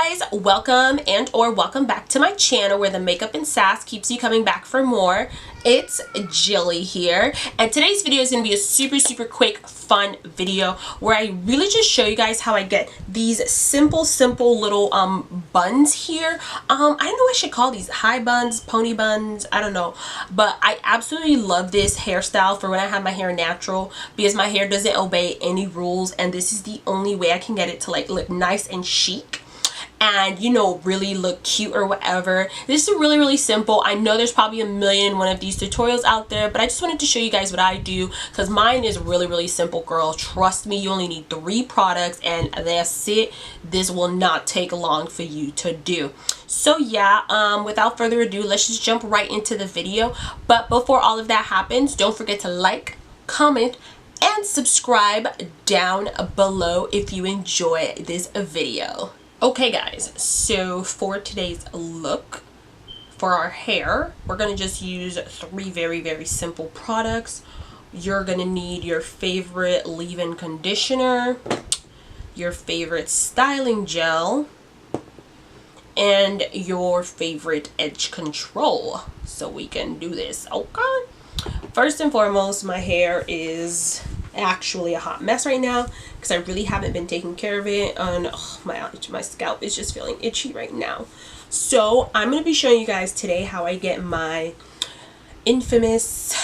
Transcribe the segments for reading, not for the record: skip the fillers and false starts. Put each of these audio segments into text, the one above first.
guys, welcome back to my channel where the makeup and sass keeps you coming back for more. It's Gilly here, and today's video is going to be a super quick fun video where I really just show you guys how I get these simple little buns here. I don't know what I should call these, high buns, pony buns, I don't know, but I absolutely love this hairstyle for when I have my hair natural because my hair doesn't obey any rules, and this is the only way I can get it to like look nice and chic and, you know, really look cute or whatever. This is really simple. I know there's probably a million and one of these tutorials out there, but I just wanted to show you guys what I do because mine is really simple, girl. Trust me, you only need 3 products and that's it. This will not take long for you to do. So yeah, without further ado, let's just jump right into the video. But before all of that happens, don't forget to like, comment, and subscribe down below if you enjoy this video. Okay guys, so for today's look for our hair, we're going to just use 3 very simple products. You're going to need your favorite leave-in conditioner, your favorite styling gel, and your favorite edge control so we can do this. Okay, first and foremost, my hair is actually a hot mess right now because I really haven't been taking care of it, and my scalp is just feeling itchy right now. So I'm going to be showing you guys today how I get my infamous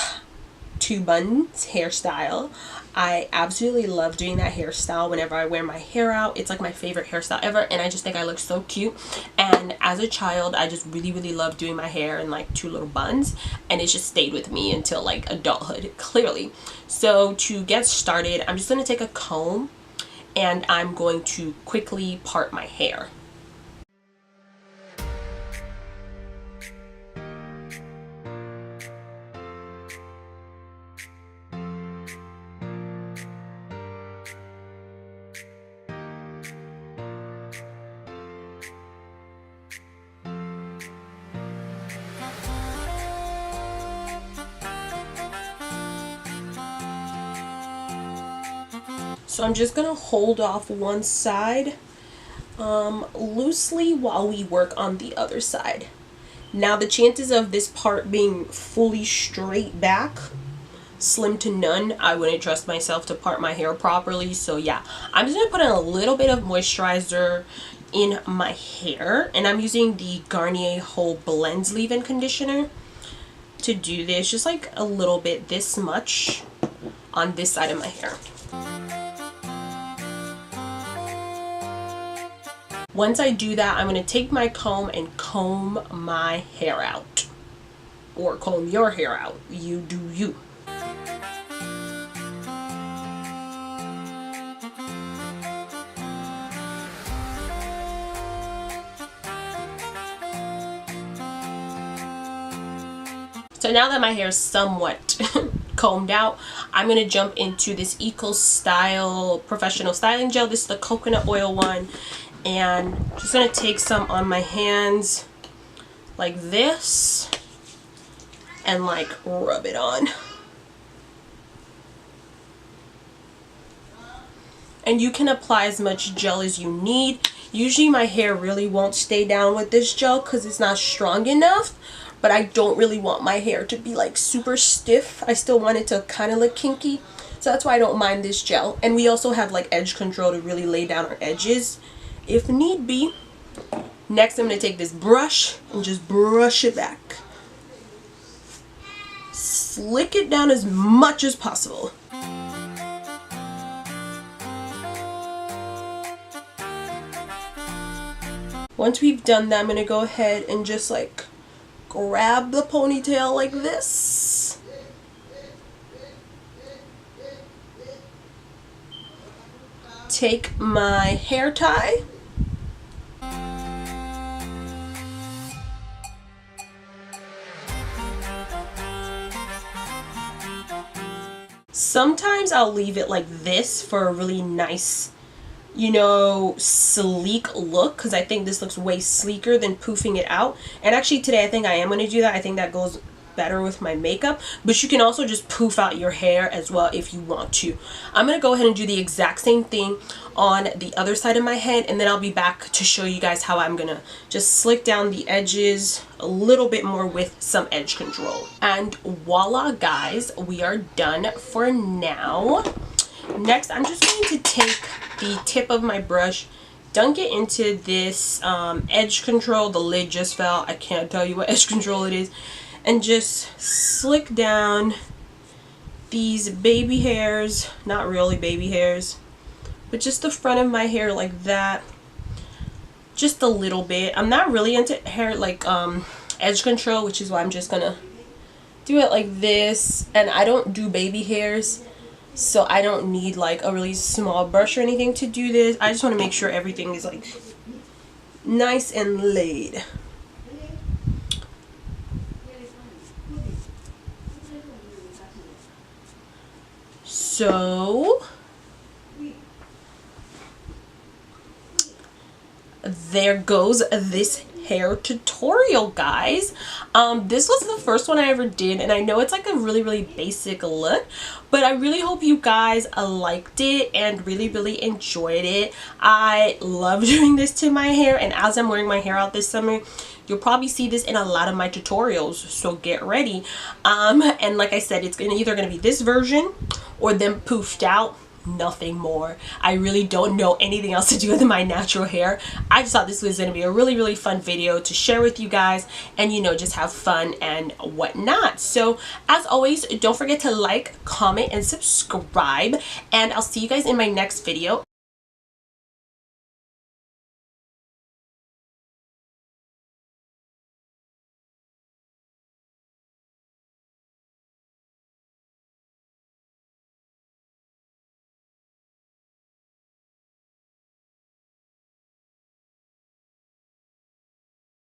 2 buns hairstyle. I absolutely love doing that hairstyle whenever I wear my hair out. It's like my favorite hairstyle ever, and I just think I look so cute. And as a child, I just really loved doing my hair in like 2 little buns, and it just stayed with me until like adulthood, clearly. So to get started, I'm just going to take a comb and I'm going to quickly part my hair. So I'm just going to hold off one side loosely while we work on the other side. Now the chances of this part being fully straight back, slim to none. I wouldn't trust myself to part my hair properly. So yeah, I'm just going to put in a little bit of moisturizer in my hair, and I'm using the Garnier Whole Blends leave-in conditioner to do this, just like a little bit, this much on this side of my hair. Once I do that, I'm going to take my comb and comb my hair out. Or comb your hair out. You do you. So now that my hair is somewhat combed out, I'm going to jump into this XOXO professional styling gel. This is the coconut oil one. And just going to take some on my hands like this and like rub it on. And you can apply as much gel as you need. Usually my hair really won't stay down with this gel because it's not strong enough, but I don't really want my hair to be like super stiff. I still want it to kind of look kinky, so that's why I don't mind this gel. And we also have like edge control to really lay down our edges if need be. Next, I'm going to take this brush and just brush it back. Slick it down as much as possible. Once we've done that, I'm going to go ahead and just like grab the ponytail like this. Take my hair tie. Sometimes I'll leave it like this for a really nice, you know, sleek look, because I think this looks way sleeker than poofing it out. And actually today I think I am going to do that. I think that goes better with my makeup, but you can also just poof out your hair as well if you want to. I'm gonna go ahead and do the exact same thing on the other side of my head, and then I'll be back to show you guys how I'm gonna just slick down the edges a little bit more with some edge control. And voila guys, we are done for now. Next, I'm just going to take the tip of my brush, dunk it into this edge control. The lid just fell. I can't tell you what edge control it is. And just slick down these baby hairs, not really baby hairs, but just the front of my hair like that. Just a little bit. I'm not really into hair like edge control, which is why I'm just gonna do it like this. And I don't do baby hairs, so I don't need like a really small brush or anything to do this. I just want to make sure everything is like nice and laid. So there goes this hair tutorial, guys. This was the first one I ever did, and I know it's like a really basic look, but I really hope you guys liked it and really enjoyed it. I love doing this to my hair, and as I'm wearing my hair out this summer, you'll probably see this in a lot of my tutorials, so get ready. And like I said, it's either gonna be this version or them poofed out, nothing more. I really don't know anything else to do with my natural hair. I just thought this was going to be a really fun video to share with you guys, and you know, just have fun and whatnot. So as always, don't forget to like, comment, and subscribe, and I'll see you guys in my next video.